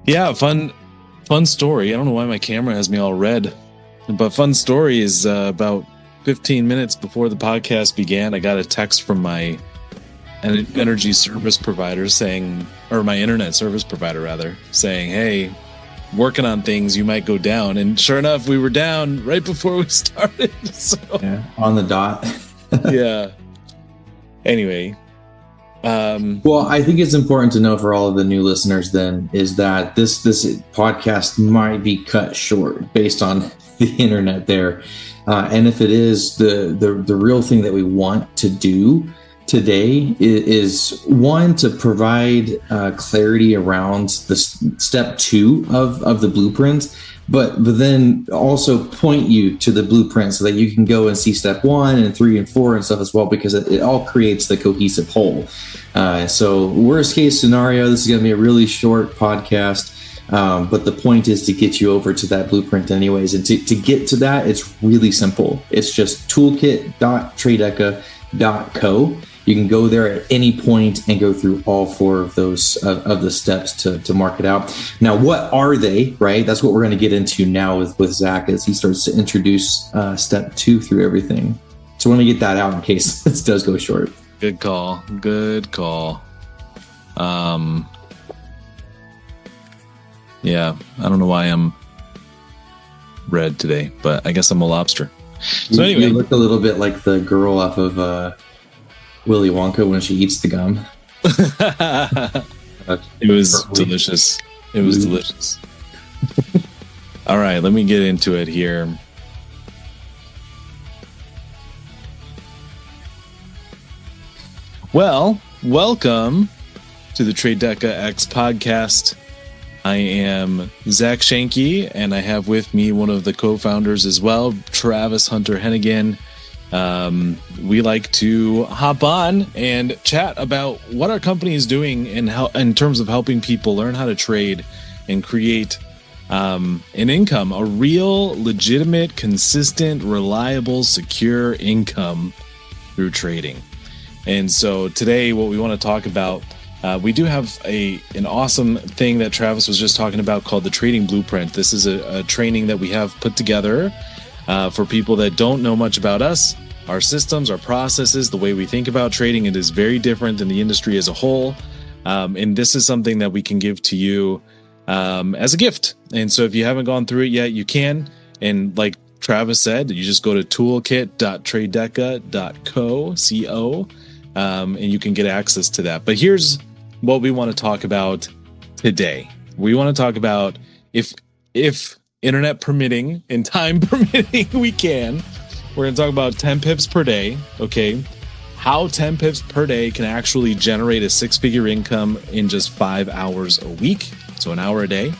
Yeah, fun story. I don't know why my camera has me all red, but fun story is about 15 minutes before the podcast began, I got a text from my energy service provider saying, or my internet service provider rather, saying, "Hey, working on things, you might go down." And sure enough, we were down right before we started. So yeah, on the dot. yeah. Anyway. Well, I think it's important to know for all of the new listeners then is that this podcast might be cut short based on the internet there. And if it is, the real thing that we want to do today is one, to provide clarity around the step 2 of the blueprint, but then also point you to the blueprint so that you can go and see step 1 and 3 and 4 and stuff as well, because it all creates the cohesive whole. So worst case scenario, this is going to be a really short podcast. But the point is to get you over to that blueprint anyways. And to get to that, it's really simple. It's just toolkit.tradeca.co. You can go there at any point and go through all 4 of those of the steps to mark it out. Now, what are they, right? That's what we're going to get into now with Zach as he starts to introduce step 2 through everything. So let me get that out in case this does go short. Good call. Yeah, I don't know why I'm red today, but I guess I'm a lobster. So anyway, you look a little bit like the girl off of Willy Wonka when she eats the gum. It was delicious. It was delicious. All right, let me get into it here. Well, welcome to the TraDeca X podcast. I am Zach Shanky, and I have with me one of the co-founders as well, Travis Hunter Hennigan. We like to hop on and chat about what our company is doing in terms of helping people learn how to trade and create an income, a real, legitimate, consistent, reliable, secure income through trading. And so today, what we want to talk about, we do have an awesome thing that Travis was just talking about called the Trading Blueprint. This is a training that we have put together for people that don't know much about us, our systems, our processes, the way we think about trading. It is very different than the industry as a whole. And this is something that we can give to you as a gift. And so if you haven't gone through it yet, you can. And like Travis said, you just go to toolkit.tradeca.co, and you can get access to that. But here's what we want to talk about today. We want to talk about if internet permitting and time permitting, we can. We're going to talk about 10 pips per day. Okay. How 10 pips per day can actually generate a 6-figure income in just 5 hours a week. So an hour a day.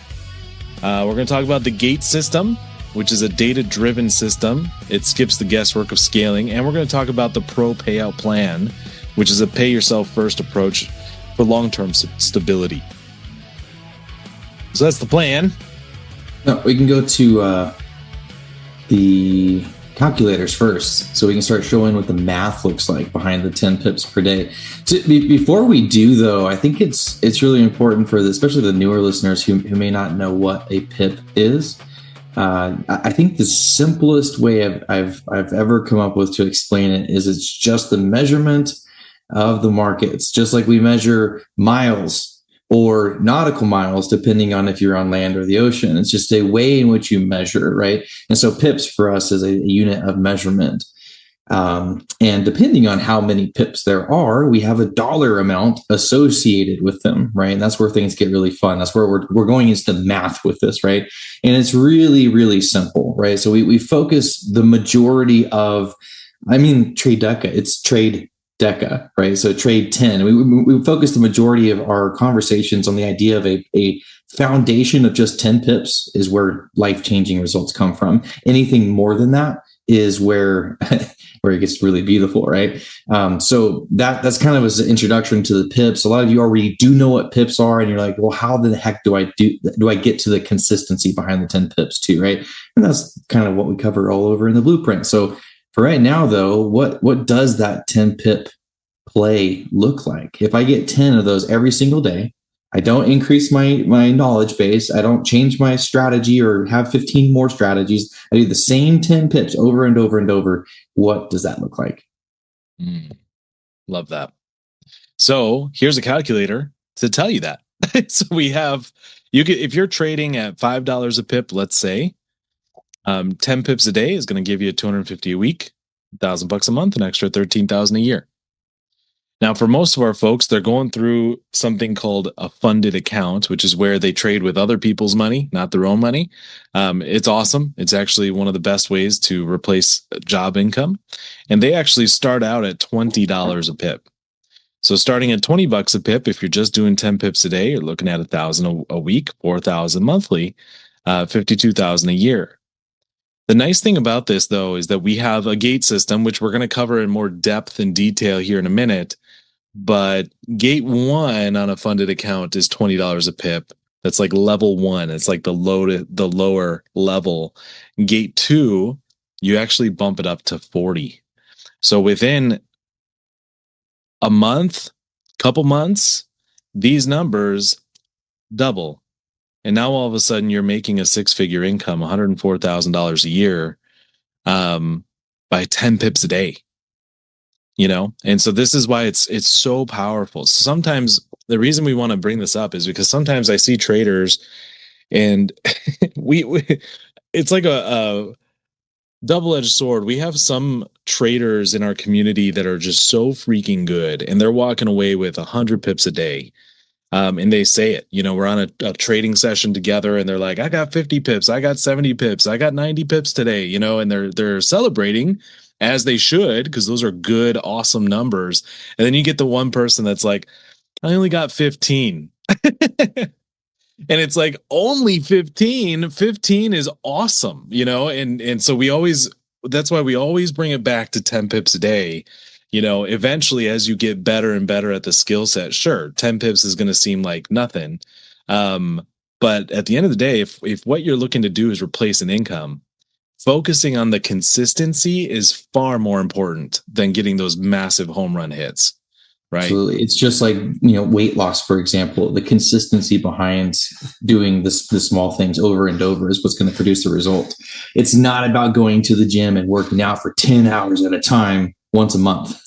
We're going to talk about the gate system, which is a data-driven system. It skips the guesswork of scaling. And we're going to talk about the pro payout plan, which is a pay yourself first approach for long-term stability. So that's the plan. No, we can go to the calculators first, so we can start showing what the math looks like behind the 10 pips per day. Before we do, though, I think it's really important for especially the newer listeners who may not know what a pip is. I think the simplest way I've ever come up with to explain it is it's just the measurement of the markets, just like we measure miles or nautical miles, depending on if you're on land or the ocean. It's just a way in which you measure, right? And so pips for us is a unit of measurement. And depending on how many pips there are, we have a dollar amount associated with them, right? And that's where things get really fun. That's where we're going into the math with this, right? And it's really, really simple, right? So we focus the majority of, TraDeca, it's TraDeca, right? So trade 10. We focus the majority of our conversations on the idea of a foundation of just 10 pips is where life-changing results come from. Anything more than that is where it gets really beautiful, right? So that's kind of as an introduction to the pips. A lot of you already do know what pips are, and you're like, well, how the heck do I get to the consistency behind the 10 pips too, right? And that's kind of what we cover all over in the blueprint. So for right now, though, what does that 10 pip play look like? If I get 10 of those every single day, I don't increase my knowledge base. I don't change my strategy or have 15 more strategies. I do the same 10 pips over and over and over. What does that look like? Love that. So here's a calculator to tell you that. So we have, if you're trading at $5 a pip, let's say, 10 pips a day is going to give you 250 a week, $1,000 a month, an extra 13,000 a year. Now, for most of our folks, they're going through something called a funded account, which is where they trade with other people's money, not their own money. It's awesome. It's actually one of the best ways to replace job income. And they actually start out at $20 a pip. So starting at $20 a pip, if you're just doing 10 pips a day, you're looking at 1,000 a week, 4,000 monthly, 52,000 a year. The nice thing about this, though, is that we have a gate system, which we're going to cover in more depth and detail here in a minute. But gate 1 on a funded account is $20 a pip. That's like level 1. It's like the lower level. Gate 2, you actually bump it up to 40. So within a month, couple months, these numbers double. And now all of a sudden you're making a 6-figure income, $104,000 a year, by 10 pips a day. And so this is why it's so powerful. So sometimes the reason we want to bring this up is because sometimes I see traders and we it's like a double-edged sword. We have some traders in our community that are just so freaking good and they're walking away with 100 pips a day. And they say it, we're on a trading session together and they're like, I got 50 pips, I got 70 pips, I got 90 pips today, and they're celebrating as they should, because those are good, awesome numbers. And then you get the one person that's like, I only got 15. And it's like, only 15 is awesome, and so that's why we always bring it back to 10 pips a day. Eventually, as you get better and better at the skill set, sure, 10 pips is going to seem like nothing. But at the end of the day, if what you're looking to do is replace an income, focusing on the consistency is far more important than getting those massive home run hits. Right. Absolutely. It's just like, weight loss, for example, the consistency behind doing the small things over and over is what's going to produce the result. It's not about going to the gym and working out for 10 hours at a time once a month,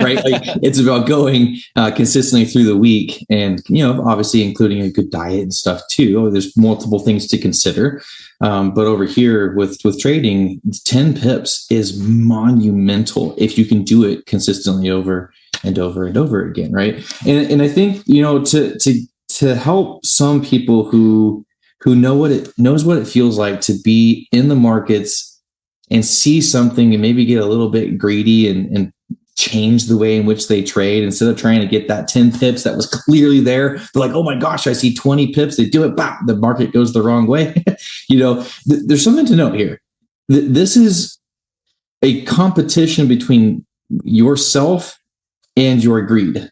right? Like, it's about going consistently through the week and, obviously including a good diet and stuff too. There's multiple things to consider. But over here with trading, 10 pips is monumental if you can do it consistently over and over and over again, right? And I think, to help some people who knows what it feels like to be in the markets and see something and maybe get a little bit greedy and change the way in which they trade, instead of trying to get that 10 pips that was clearly there. They're like, oh my gosh, I see 20 pips. They do it, bam, the market goes the wrong way. There's something to note here. This is a competition between yourself and your greed,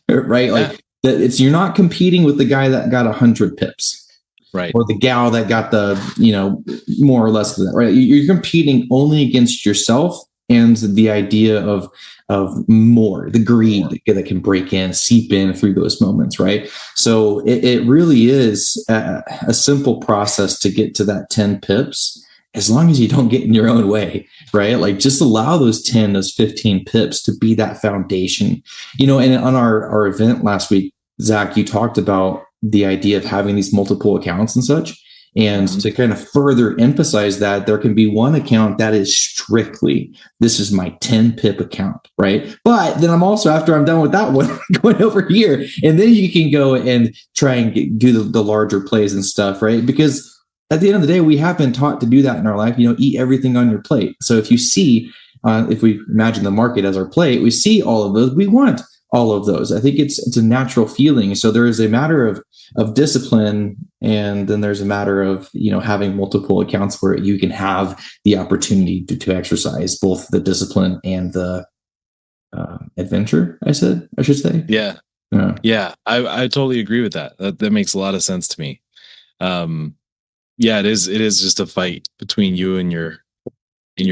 right? Yeah. Like you're not competing with the guy that got 100 pips. Right. Or the gal that got the, more or less of that, right? You're competing only against yourself and the idea of more, the greed that can break in, seep in through those moments, right? So it really is a simple process to get to that 10 pips, as long as you don't get in your own way, right? Like, just allow those 10, those 15 pips to be that foundation. And on our event last week, Zach, you talked about the idea of having these multiple accounts and such. And to kind of further emphasize that, there can be one account that is strictly, this is my 10 pip account, right? But then I'm also, after I'm done with that one, going over here, and then you can go and try and do the larger plays and stuff, right? Because at the end of the day, we have been taught to do that in our life, eat everything on your plate. So if you see, if we imagine the market as our plate, we see all of those, we want all of those. I think it's a natural feeling. So there is a matter of discipline, and then there's a matter of having multiple accounts where you can have the opportunity to exercise both the discipline and the adventure. I should say. Yeah. I totally agree with that. That makes a lot of sense to me. It is just a fight between you and your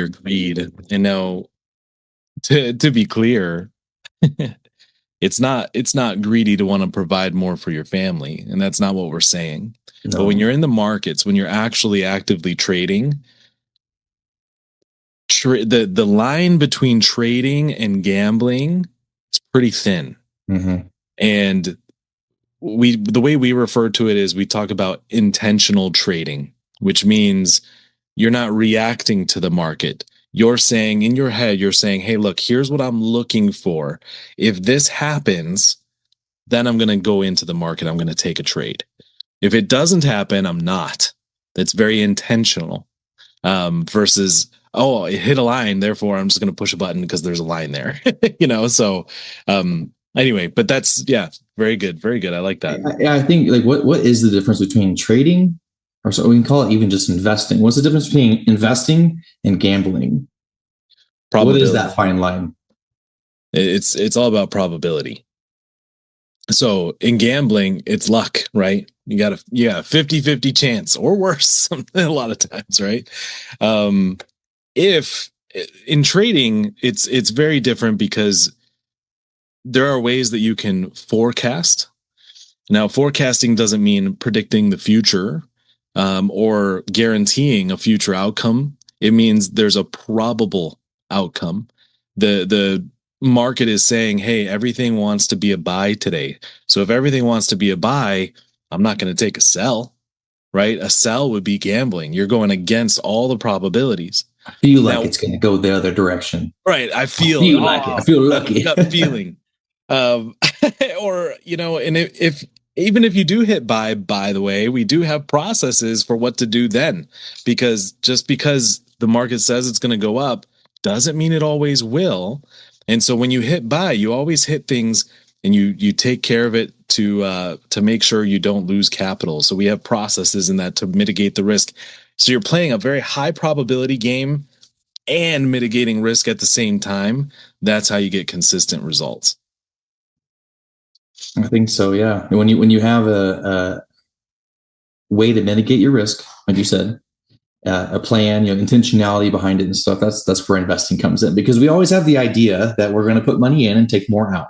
greed. And now, to be clear, it's not greedy to want to provide more for your family, and that's not what we're saying. No. But when you're in the markets, when you're actually actively trading, the line between trading and gambling is pretty thin. Mm-hmm. And the way we refer to it is we talk about intentional trading, which means you're not reacting to the market. You're saying in your head, you're saying, hey, look, here's what I'm looking for. If this happens, then I'm going to go into the market. I'm going to take a trade. If it doesn't happen, I'm not. That's very intentional. Versus, oh, it hit a line, therefore I'm just going to push a button because there's a line there. So anyway, but that's, very good. Very good. I like that. I think like what is the difference between trading, or so we can call it even just investing? What's the difference between investing and gambling? What is that fine line? It's all about probability. So in gambling, it's luck, right? You got a 50-50 chance or worse a lot of times, right? If in trading, it's very different because there are ways that you can forecast. Now, forecasting doesn't mean predicting the future or guaranteeing a future outcome. It means there's a probable outcome. The market is saying, hey, everything wants to be a buy today. So if everything wants to be a buy, I'm not going to take a sell, right? A sell would be gambling. You're going against all the probabilities. I feel like it's going to go the other direction. Right. I feel like it. I feel lucky. Gut feeling. Or, and if even if you do hit buy, by the way, we do have processes for what to do then, because just because the market says it's going to go up doesn't mean it always will. And so when you hit buy, you always hit things and you take care of it to make sure you don't lose capital. So we have processes in that to mitigate the risk. So you're playing a very high probability game and mitigating risk at the same time. That's how you get consistent results. I think so. Yeah. When you have a way to mitigate your risk, like you said, a plan, intentionality behind it and stuff, that's where investing comes in, because we always have the idea that we're going to put money in and take more out.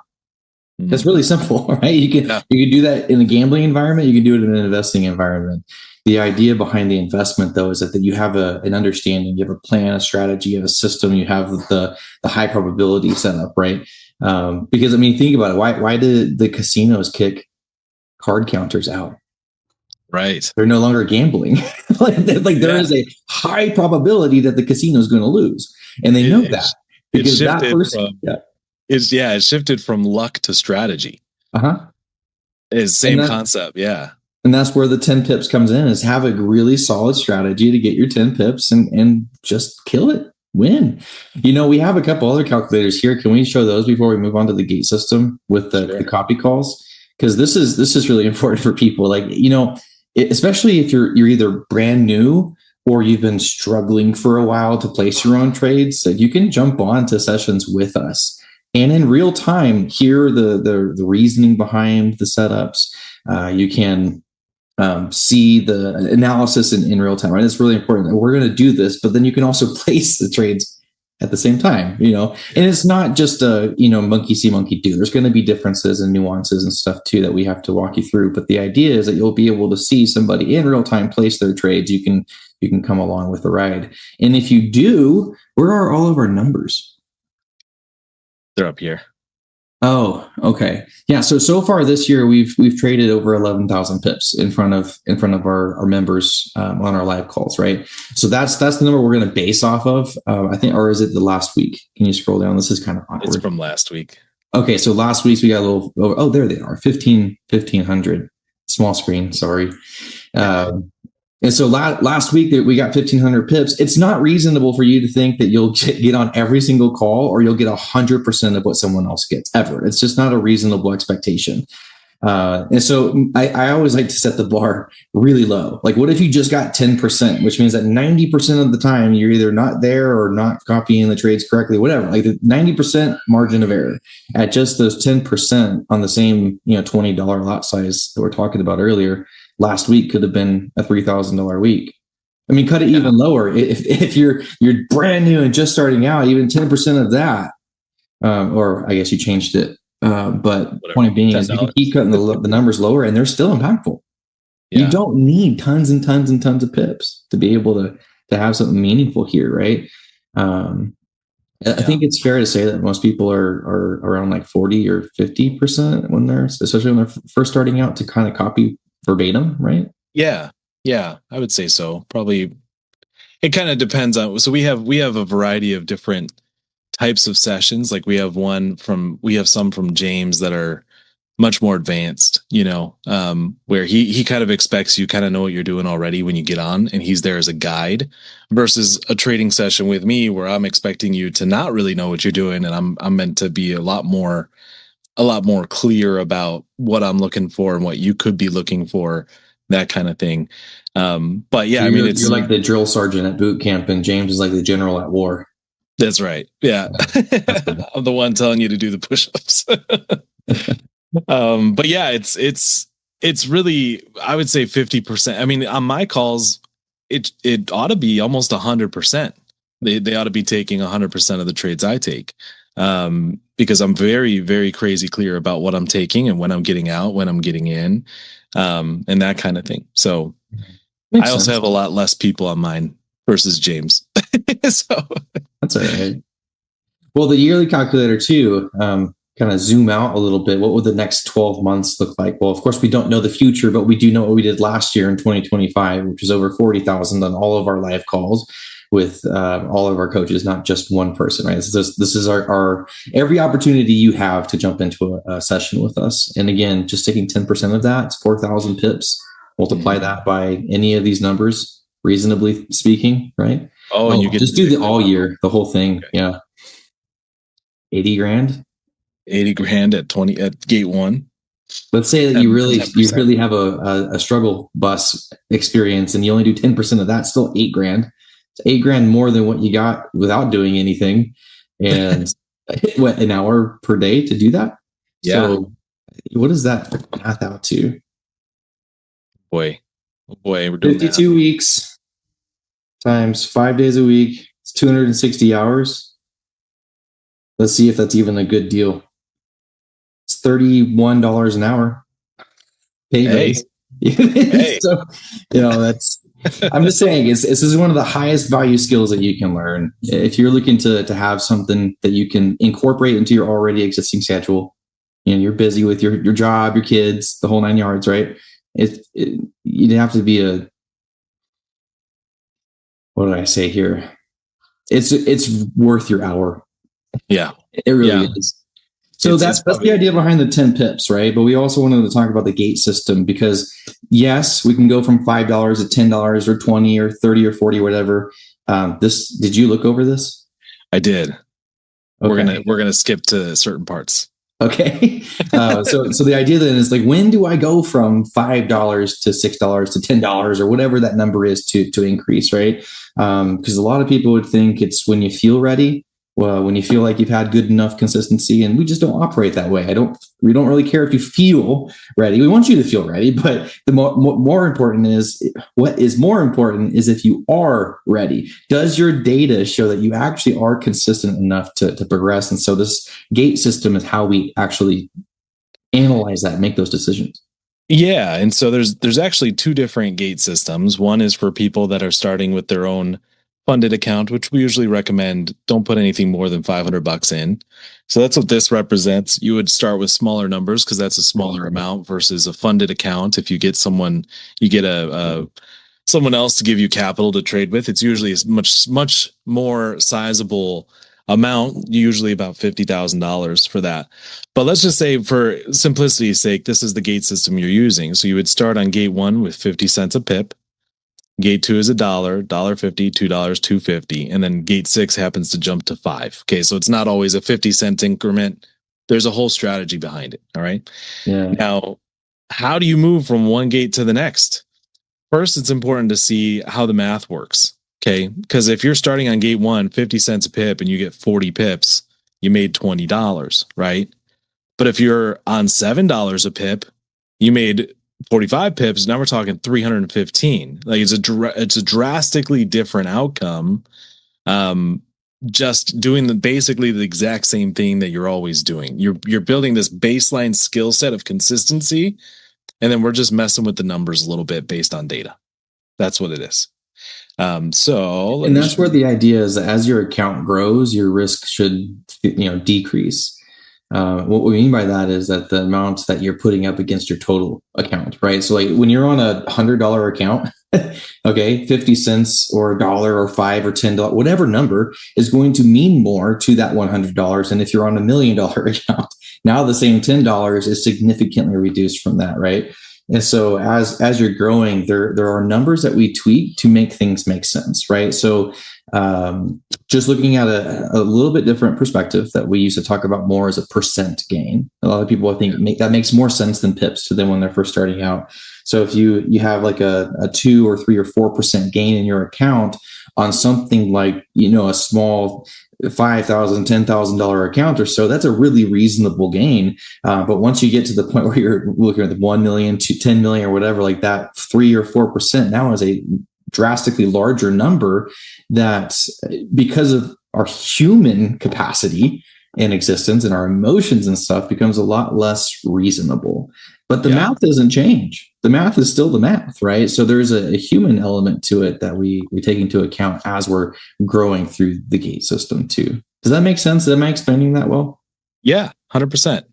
Mm-hmm. That's really simple, right? You can do that in a gambling environment. You can do it in an investing environment. The idea behind the investment, though, is that you have an understanding, you have a plan, a strategy, you have a system, you have the high probability setup, right? Because think about it. Why did the casinos kick card counters out? Right. They're no longer gambling. There is a high probability that the casino is going to lose. And they know that. Because that person, it shifted from luck to strategy. Uh-huh. It's same concept. Yeah. And that's where the 10 pips comes in, is have a really solid strategy to get your 10 pips and just kill it. Win. We have a couple other calculators here. Can we show those before we move on to the gate system with the copy calls? Because this is really important for people. Especially if you're either brand new or you've been struggling for a while to place your own trades, that you can jump on to sessions with us and in real time hear the reasoning behind the setups. You can see the analysis in real time, right? It's really important that we're going to do this, but then you can also place the trades at the same time, and it's not just a, monkey see, monkey do. There's going to be differences and nuances and stuff too that we have to walk you through. But the idea is that you'll be able to see somebody in real time place their trades. You can come along with the ride. And if you do, where are all of our numbers? They're up here. Oh, okay. Yeah. So far this year, we've traded over 11,000 pips in front of our members on our live calls, right? So that's the number we're going to base off of. I think, or is it the last week? Can you scroll down? This is kind of awkward. It's from last week. Okay. So last week we got a little, there they are. 1,500 small screen. Sorry. And so last week that we got 1,500 pips. It's not reasonable for you to think that you'll get on every single call or you'll get 100% of what someone else gets ever. It's just not a reasonable expectation. And so I always like to set the bar really low. Like, what if you just got 10%, which means that 90% of the time you're either not there or not copying the trades correctly, whatever, like the 90% margin of error at just those 10% on the same, $20 lot size that we're talking about earlier. Last week could have been a $3,000 week. Cut it even lower. If you're brand new and just starting out, even 10% of that, or I guess you changed it But Whatever, point being is we $10. can keep cutting the numbers lower, and they're still impactful. Yeah. You don't need tons and tons and tons of pips to be able to have something meaningful here, right? I think it's fair to say that most people are around like 40 or 50% when especially when they're first starting out, to kind of copy verbatim, right? Yeah. Yeah. I would say so. Probably. It kind of depends on, so we have a variety of different types of sessions. Like we have some from James that are much more advanced, where he kind of expects you kind of know what you're doing already when you get on, and he's there as a guide, versus a trading session with me where I'm expecting you to not really know what you're doing, and I'm meant to be a lot more clear about what I'm looking for and what you could be looking for, that kind of thing. But yeah, So I mean, it's you're like the drill sergeant at boot camp, and James is like the general at war. That's right. Yeah. I'm the one telling you to do the push-ups. But yeah, it's really, I would say 50%. I mean, on my calls, it ought to be almost 100%. They ought to be taking 100% of the trades I take. Because I'm very, very crazy clear about what I'm taking and when I'm getting out, when I'm getting in, and that kind of thing. So Makes I also sense. have a lot less people on mine versus James. So That's all right. Well, the yearly calculator too, kind of zoom out a little bit. What would the next 12 months look like? Well, of course, we don't know the future, but we do know what we did last year in 2025, which was over 40,000 on all of our live calls with all of our coaches, not just one person, right? This is our every opportunity you have to jump into a session with us. And again, just taking 10% of that, it's 4,000 pips. Multiply that by any of these numbers, reasonably speaking, right? Oh, and you get just do the all year, the whole thing. Okay. Yeah. 80 grand. 80 grand at gate one. Let's say that you really have a struggle bus experience and you only do 10% of that, still 8 grand. It's 8 grand more than what you got without doing anything. And what, an hour per day to do that? Yeah. So what does that math out to? Boy, we're doing 52 weeks times 5 days a week. It's 260 hours. Let's see if that's even a good deal. It's $31 an hour. Pay base. Hey. So, that's, I'm just saying, this is one of the highest value skills that you can learn. If you're looking to have something that you can incorporate into your already existing schedule, you're busy with your job, your kids, the whole 9 yards, right? You'd have to be what did I say here? It's worth your hour. Yeah. It really is. So that's the idea behind the 10 pips, right? But we also wanted to talk about the gate system, because yes, we can go from $5 to $10 or 20 or 30 or 40, whatever. Did you look over this? I did. Okay. We're gonna skip to certain parts. Okay. So the idea then is like, when do I go from $5 to $6 to $10 or whatever that number is to increase, right? Because a lot of people would think it's when you feel ready. Well, when you feel like you've had good enough consistency, and we just don't operate that way. We don't really care if you feel ready. We want you to feel ready, but the more important is, what is more important is if you are ready. Does your data show that you actually are consistent enough to progress? And so this gate system is how we actually analyze that and make those decisions. Yeah, and so there's actually two different gate systems. One is for people that are starting with their own funded account, which we usually recommend don't put anything more than $500 in. So that's what this represents. You would start with smaller numbers because that's a smaller amount versus a funded account. If you get someone else to give you capital to trade with, it's usually a much more sizable amount, usually about $50,000 for that. But let's just say, for simplicity's sake, this is the gate system you're using. So you would start on gate one with 50 cents a pip. Gate two is $1, $1.50, $2, $2.50, and then gate 6 happens to jump to 5. Okay, so it's not always a 50-cent increment. There's a whole strategy behind it. All right. Yeah. Now, how do you move from one gate to the next? First, it's important to see how the math works. Okay, because if you're starting on gate 1, 50 cents a pip, and you get 40 pips, you made $20, right? But if you're on $7 a pip, you made 45 pips. Now we're talking 315. Like it's a drastically different outcome. just doing basically the exact same thing that you're always doing. You're building this baseline skill set of consistency, and then we're just messing with the numbers a little bit based on data. That's what it is. And that's where the idea is that as your account grows, your risk should, decrease. What we mean by that is that the amount that you're putting up against your total account, right? So like when you're on $100 account, okay, 50 cents or $1 or $5 or $10, whatever number is going to mean more to that $100. And if you're on $1 million account, now the same $10 is significantly reduced from that, right? And so as you're growing, there are numbers that we tweak to make things make sense, right? So just looking at a little bit different perspective that we used to talk about more as a percent gain. A lot of people, I think, that makes more sense than pips to them when they're first starting out. So if you have like a 2 or 3 or 4% gain in your account on something like, a small $5,000, $10,000 account or so, that's a really reasonable gain. But once you get to the point where you're looking at the 1 million to 10 million or whatever, like that 3 or 4% now is a drastically larger number that, because of our human capacity and existence and our emotions and stuff, becomes a lot less reasonable. But the math doesn't change. The math is still the math, right? So there's a human element to it that we take into account as we're growing through the gate system too. Does that make sense? Am I explaining that well? Yeah, 100%.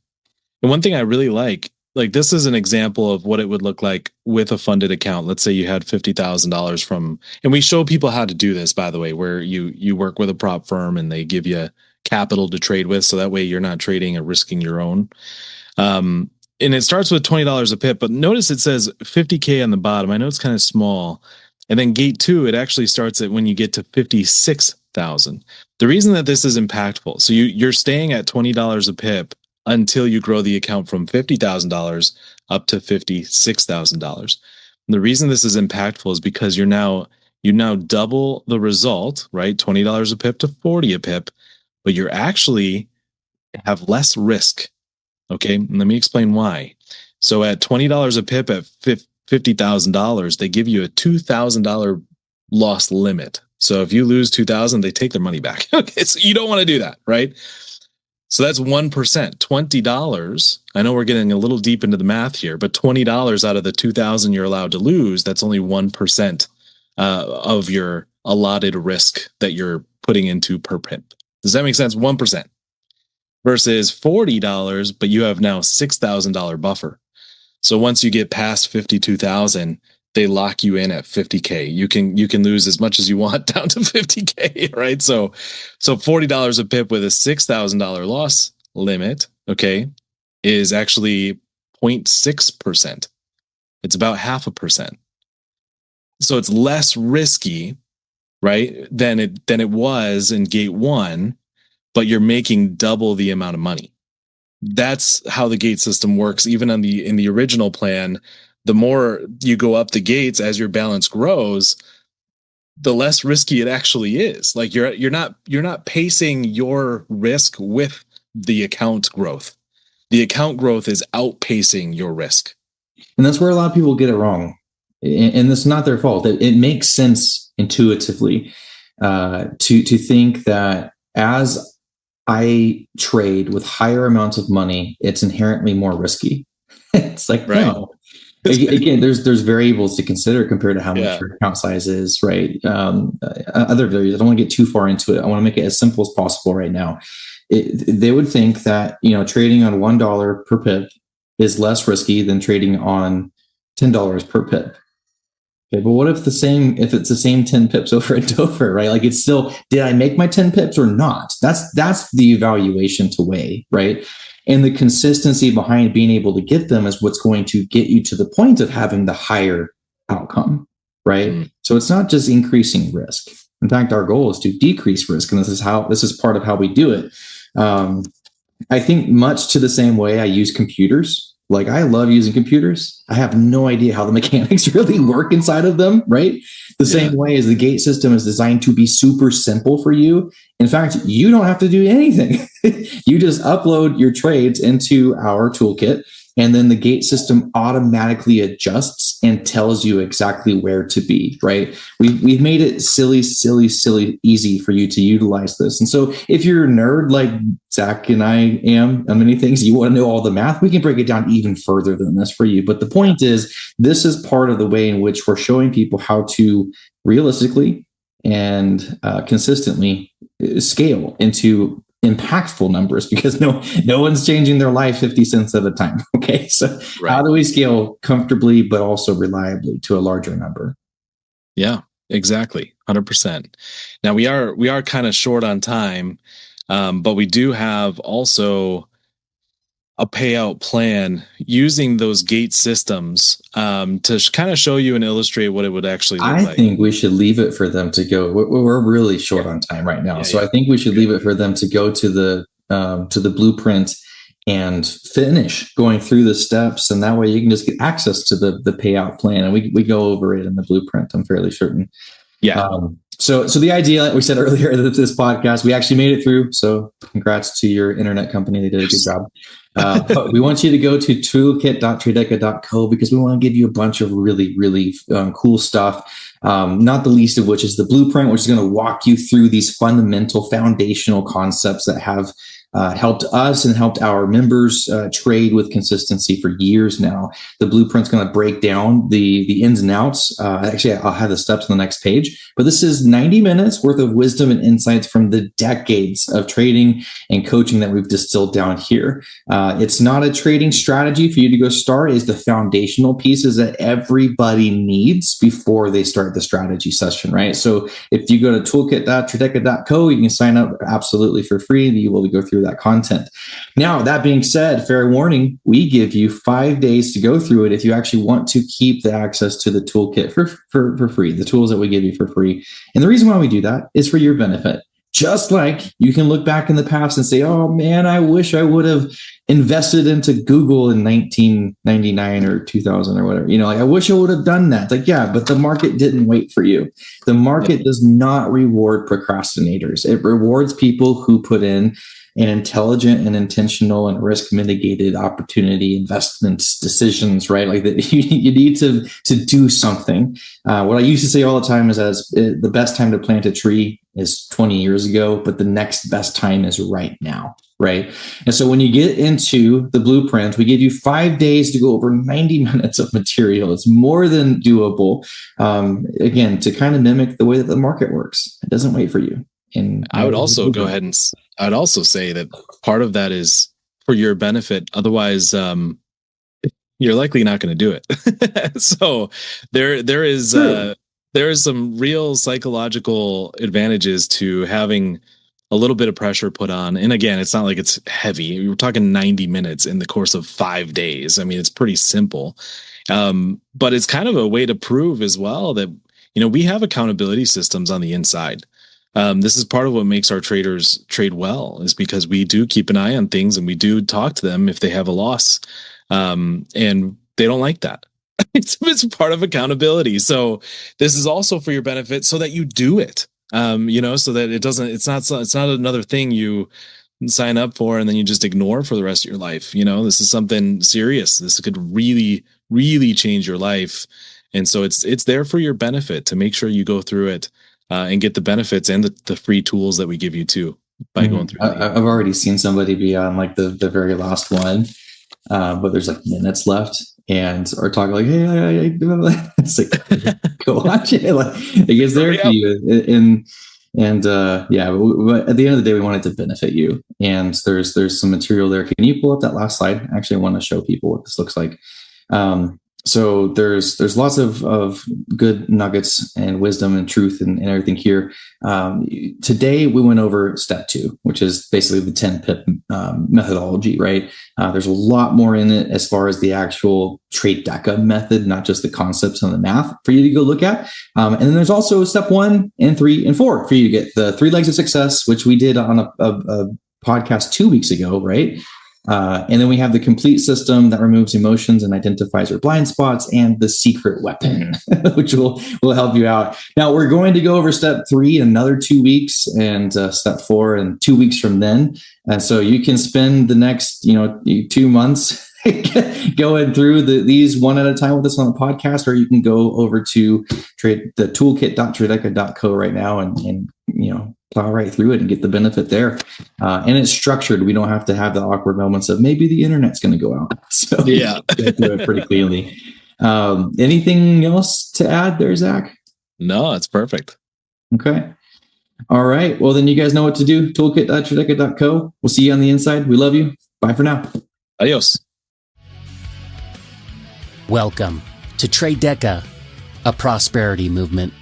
And one thing I really like this is an example of what it would look like with a funded account. Let's say you had $50,000 from, and we show people how to do this, by the way, where you work with a prop firm and they give you capital to trade with. So that way you're not trading or risking your own. And it starts with $20 a pip, but notice it says 50K on the bottom. I know it's kind of small. And then gate 2, it actually starts at when you get to 56,000. The reason that this is impactful, so you're staying at $20 a pip until you grow the account from $50,000 up to $56,000. The reason this is impactful is because you now double the result, right? $20 a pip to 40 a pip, but you're actually have less risk. Okay, let me explain why. So at $20 a pip at $50,000, they give you a $2,000 loss limit. So if you lose $2,000, they take their money back. Okay, so you don't want to do that, right? So that's 1%, $20. I know we're getting a little deep into the math here, but $20 out of the $2,000 you're allowed to lose, that's only 1% of your allotted risk that you're putting into per pip. Does that make sense? 1% versus $40, but you have now $6,000 buffer. So once you get past 52,000, they lock you in at 50K. You can lose as much as you want down to 50K, right? So $40 a pip with a $6,000 loss limit, okay, is actually 0.6%. It's about 0.5%. So it's less risky, right, than it was in gate 1, but you're making double the amount of money. That's how the gate system works. Even in the original plan, the more you go up the gates as your balance grows, the less risky it actually is. Like you're not pacing your risk with the account growth. The account growth is outpacing your risk. And that's where a lot of people get it wrong. And it's not their fault. It makes sense intuitively to think that as I trade with higher amounts of money, it's inherently more risky. It's like, right. No. Again, there's variables to consider compared to how much your account size is, right? Other variables. I don't want to get too far into it. I want to make it as simple as possible right now. They would think that trading on $1 per pip is less risky than trading on $10 per pip. Okay, but what if it's the same 10 pips over and over, right? Like it's still, did I make my 10 pips or not? That's the evaluation to weigh, right? And the consistency behind being able to get them is what's going to get you to the point of having the higher outcome, right? Mm. So it's not just increasing risk. In fact, our goal is to decrease risk, and this is part of how we do it. I think much to the same way I use computers. Like I love using computers. I have no idea how the mechanics really work inside of them, right? The same way as the gate system is designed to be super simple for you. In fact, you don't have to do anything. You just upload your trades into our toolkit and then the gate system automatically adjusts and tells you exactly where to be, right? We've made it silly easy for you to utilize this. And so if you're a nerd like Zach and I am on many things, you want to know all the math, we can break it down even further than this for you. But the point is, this is part of the way in which we're showing people how to realistically and consistently scale into impactful numbers, because no one's changing their life 50 cents at a time. Okay. So how do we scale comfortably, but also reliably to a larger number? Yeah, exactly. 100%. Now we are kind of short on time, but we do have also a payout plan using those gate systems to kind of show you and illustrate what it would actually look like. I think we should leave it for them to go. We're really short on time right now. I think we should leave it for them to go to the blueprint and finish going through the steps. And that way you can just get access to the payout plan. And we go over it in the blueprint, I'm fairly certain. Yeah. So the idea, like we said earlier, that this podcast, we actually made it through. So congrats to your internet company. They did a good job. But we want you to go to toolkit.tradeca.co because we want to give you a bunch of really cool stuff. Not the least of which is the blueprint, which is going to walk you through these fundamental foundational concepts that have helped us and helped our members trade with consistency for years now. The blueprint's going to break down the ins and outs. Actually, I'll have the steps on the next page. But this is 90 minutes worth of wisdom and insights from the decades of trading and coaching that we've distilled down here. It's not a trading strategy for you to go start. It's the foundational pieces that everybody needs before they start the strategy session, right? So if you go to toolkit.tradeca.co, you can sign up absolutely for free. You will go through that content. Now, that being said, fair warning, we give you 5 days to go through it if you actually want to keep the access to the toolkit for free, the tools that we give you for free. And the reason why we do that is for your benefit. Just like you can look back in the past and say, oh man, I wish I would have invested into Google in 1999 or 2000 or whatever. I wish I would have done that. It's like, yeah, but the market didn't wait for you. The market does not reward procrastinators. It rewards people who put in an intelligent and intentional and risk mitigated opportunity investments decisions, right? Like that you need to do something. What I used to say all the time is the best time to plant a tree is 20 years ago, but the next best time is right now, right? And so when you get into the blueprint, we give you 5 days to go over 90 minutes of material. It's more than doable. Again, to kind of mimic the way that the market works. It doesn't wait for you. And I would also go ahead and I'd also say that part of that is for your benefit. Otherwise, you're likely not going to do it. So there is some real psychological advantages to having a little bit of pressure put on. And again, it's not like it's heavy. We're talking 90 minutes in the course of 5 days. I mean, it's pretty simple. But it's kind of a way to prove as well that, we have accountability systems on the inside. This is part of what makes our traders trade well, is because we do keep an eye on things and we do talk to them if they have a loss. And they don't like that. It's part of accountability. So this is also for your benefit so that you do it, so that it's not another thing you sign up for and then you just ignore for the rest of your life. This is something serious. This could really, really change your life. And so it's there for your benefit to make sure you go through it. And get the benefits and the free tools that we give you too by going through. I've already seen somebody be on like the very last one, but there's like minutes left and are talking like, hey, it's like, go watch it. Like, it gets there for you. But at the end of the day, we want it to benefit you. And there's some material there. Can you pull up that last slide? Actually, I want to show people what this looks like. So there's lots of good nuggets and wisdom and truth and everything here. Today we went over step 2, which is basically the 10 pip methodology, right? There's a lot more in it as far as the actual TraDeca method, not just the concepts and the math for you to go look at. And then there's also step 1 and 3 and 4 for you to get the 3 legs of success, which we did on a podcast 2 weeks ago, right? And then we have the complete system that removes emotions and identifies your blind spots, and the secret weapon, which will help you out. Now we're going to go over step 3 in another 2 weeks, and step 4 in 2 weeks from then. And so you can spend the next 2 months going through these one at a time with us on the podcast, or you can go over to the toolkit.tradeca.co right now and plow right through it and get the benefit there. And it's structured. We don't have to have the awkward moments of maybe the internet's going to go out. So yeah, do it pretty cleanly. Anything else to add there, Zach? No, it's perfect. Okay. All right. Well, then you guys know what to do. Toolkit.tradeca.co. We'll see you on the inside. We love you. Bye for now. Adios. Welcome to TraDeca, a prosperity movement.